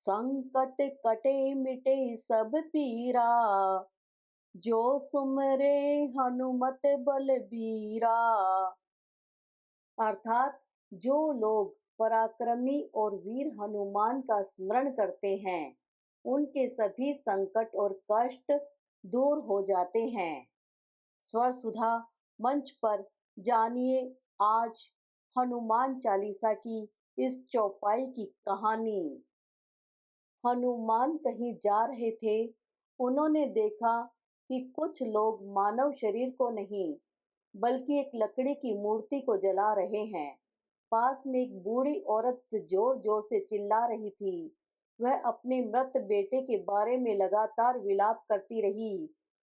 संकट कटे मिटे सब पीरा, जो सुमरे हनुमत बलबीरा। अर्थात जो लोग पराक्रमी और वीर हनुमान का स्मरण करते हैं, उनके सभी संकट और कष्ट दूर हो जाते हैं। स्वर सुधा मंच पर जानिए आज हनुमान चालीसा की इस चौपाई की कहानी। हनुमान कहीं जा रहे थे। उन्होंने देखा कि कुछ लोग मानव शरीर को नहीं, बल्कि एक लकड़ी की मूर्ति को जला रहे हैं। पास में एक बूढ़ी औरत जोर जोर से चिल्ला रही थी। वह अपने मृत बेटे के बारे में लगातार विलाप करती रही।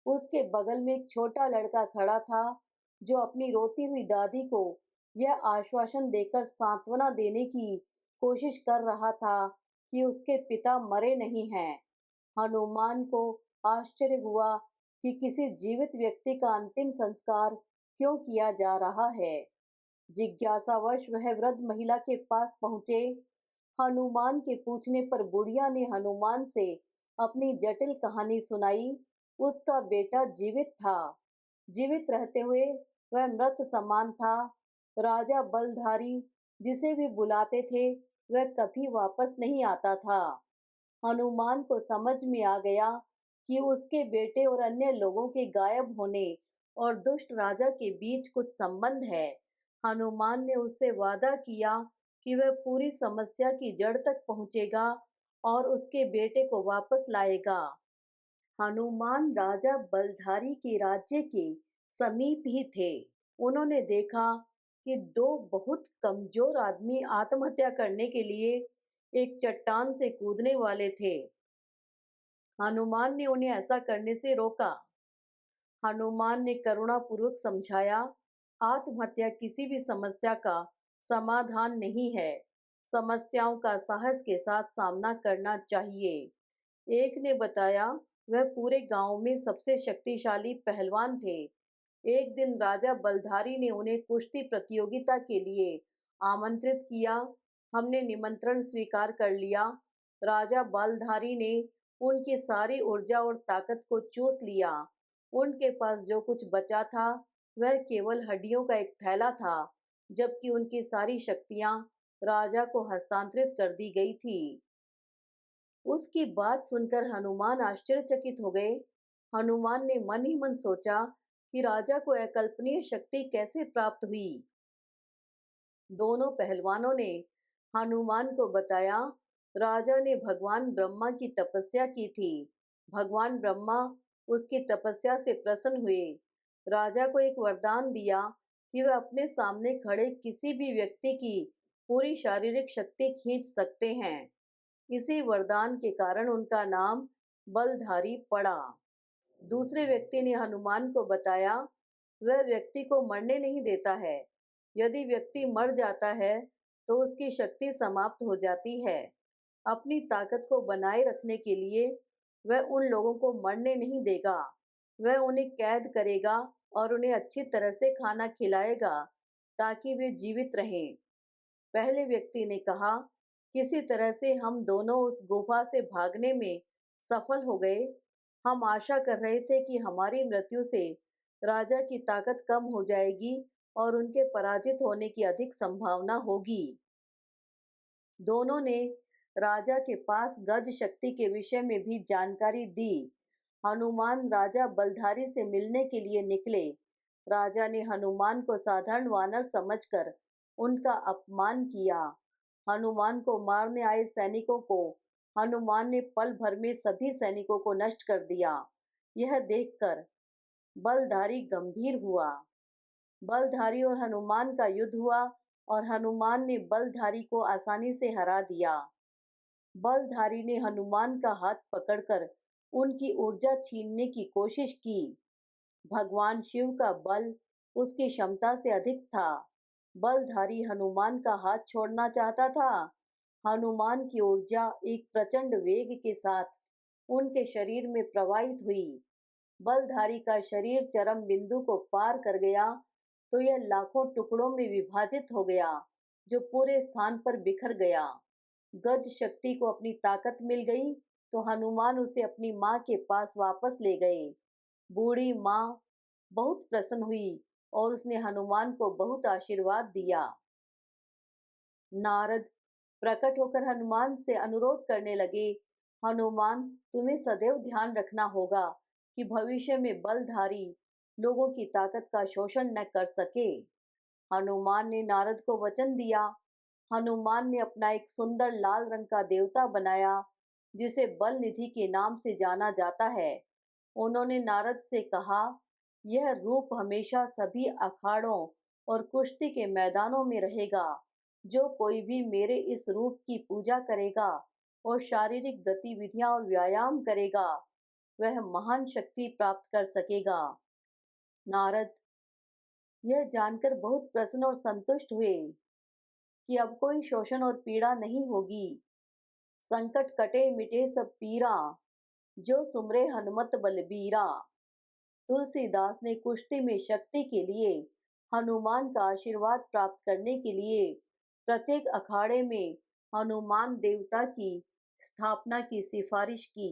उसके बगल में एक छोटा लड़का खड़ा था, जो अपनी रोती हुई दादी को यह आश्वासन देकर सांत्वना देने की कोशिश कर रहा था कि उसके पिता मरे नहीं हैं। हनुमान को आश्चर्य हुआ कि किसी जीवित व्यक्ति का अंतिम संस्कार क्यों किया जा रहा है। जिज्ञासावश वह वृद्ध महिला के पास पहुंचे। हनुमान के पूछने पर बुढ़िया ने हनुमान से अपनी जटिल कहानी सुनाई। उसका बेटा जीवित था। जीवित रहते हुए वह मृत समान था। राजा बलधारी जिसे भी बुलाते थे, वह कभी वापस नहीं आता था। हनुमान को समझ में आ गया कि उसके बेटे और अन्य लोगों के गायब होने और दुष्ट राजा के बीच कुछ संबंध है। हनुमान ने उससे वादा किया कि वह पूरी समस्या की जड़ तक पहुंचेगा और उसके बेटे को वापस लाएगा। हनुमान राजा बलधारी के राज्य के समीप ही थे। उन्होंने देखा कि दो बहुत कमजोर आदमी आत्महत्या करने के लिए एक चट्टान से कूदने वाले थे। हनुमान ने उन्हें ऐसा करने से रोका। हनुमान ने करुणापूर्वक समझाया, आत्महत्या किसी भी समस्या का समाधान नहीं है। समस्याओं का साहस के साथ सामना करना चाहिए। एक ने बताया, वह पूरे गांव में सबसे शक्तिशाली पहलवान थे। एक दिन राजा बलधारी ने उन्हें कुश्ती प्रतियोगिता के लिए आमंत्रित किया। हमने निमंत्रण स्वीकार कर लिया। राजा बलधारी ने उनकी सारी ऊर्जा और ताकत को चूस लिया। उनके पास जो कुछ बचा था, वह केवल हड्डियों का एक थैला था, जबकि उनकी सारी शक्तियां राजा को हस्तांतरित कर दी गई थी। उसकी बात सुनकर हनुमान आश्चर्यचकित हो गए। हनुमान ने मन ही मन सोचा कि राजा को अकल्पनीय शक्ति कैसे प्राप्त हुई। दोनों पहलवानों ने हनुमान को बताया, राजा ने भगवान ब्रह्मा की तपस्या की थी। भगवान ब्रह्मा उसकी तपस्या से प्रसन्न हुए। राजा को एक वरदान दिया कि वह अपने सामने खड़े किसी भी व्यक्ति की पूरी शारीरिक शक्ति खींच सकते हैं। इसी वरदान के कारण उनका नाम बलधारी पड़ा। दूसरे व्यक्ति ने हनुमान को बताया, वह व्यक्ति को मरने नहीं देता है। यदि व्यक्ति मर जाता है तो उसकी शक्ति समाप्त हो जाती है। अपनी ताकत को बनाए रखने के लिए वह उन लोगों को मरने नहीं देगा। वह उन्हें कैद करेगा और उन्हें अच्छी तरह से खाना खिलाएगा ताकि वे जीवित रहें। पहले व्यक्ति ने कहा, किसी तरह से हम दोनों उस गुफा से भागने में सफल हो गए। हम आशा कर रहे थे कि हमारी मृत्यु से राजा की ताकत कम हो जाएगी और उनके पराजित होने की अधिक संभावना होगी। दोनों ने राजा के पास गज शक्ति के विषय में भी जानकारी दी। हनुमान राजा बलधारी से मिलने के लिए निकले। राजा ने हनुमान को साधारण वानर समझकर उनका अपमान किया। हनुमान को मारने आए सैनिकों को हनुमान ने पल भर में सभी सैनिकों को नष्ट कर दिया। यह देखकर बलधारी गंभीर हुआ। बलधारी और हनुमान का युद्ध हुआ और हनुमान ने बलधारी को आसानी से हरा दिया। बलधारी ने हनुमान का हाथ पकड़कर उनकी ऊर्जा छीनने की कोशिश की। भगवान शिव का बल उसकी क्षमता से अधिक था। बलधारी हनुमान का हाथ छोड़ना चाहता था। हनुमान की ऊर्जा एक प्रचंड वेग के साथ उनके शरीर में प्रवाहित हुई। बलधारी का शरीर चरम बिंदु को पार कर गया तो यह लाखों टुकड़ों में विभाजित हो गया, जो पूरे स्थान पर बिखर गया। गज शक्ति को अपनी ताकत मिल गई तो हनुमान उसे अपनी माँ के पास वापस ले गए। बूढ़ी माँ बहुत प्रसन्न हुई और उसने हनुमान को बहुत आशीर्वाद दिया। नारद प्रकट होकर हनुमान से अनुरोध करने लगे, हनुमान, तुम्हें सदैव ध्यान रखना होगा कि भविष्य में बलधारी लोगों की ताकत का शोषण न कर सके। हनुमान ने नारद को वचन दिया। हनुमान ने अपना एक सुंदर लाल रंग का देवता बनाया, जिसे बल निधि के नाम से जाना जाता है। उन्होंने नारद से कहा, यह रूप हमेशा सभी अखाड़ों और कुश्ती के मैदानों में रहेगा। जो कोई भी मेरे इस रूप की पूजा करेगा और शारीरिक गतिविधियां और व्यायाम करेगा, वह महान शक्ति प्राप्त कर सकेगा। नारद यह जानकर बहुत प्रसन्न और संतुष्ट हुए कि अब कोई शोषण और पीड़ा नहीं होगी। संकट कटे मिटे सब पीरा, जो सुमरे हनुमत बलबीरा। तुलसीदास ने कुश्ती में शक्ति के लिए हनुमान का आशीर्वाद प्राप्त करने के लिए प्रत्येक अखाड़े में हनुमान देवता की स्थापना की सिफारिश की।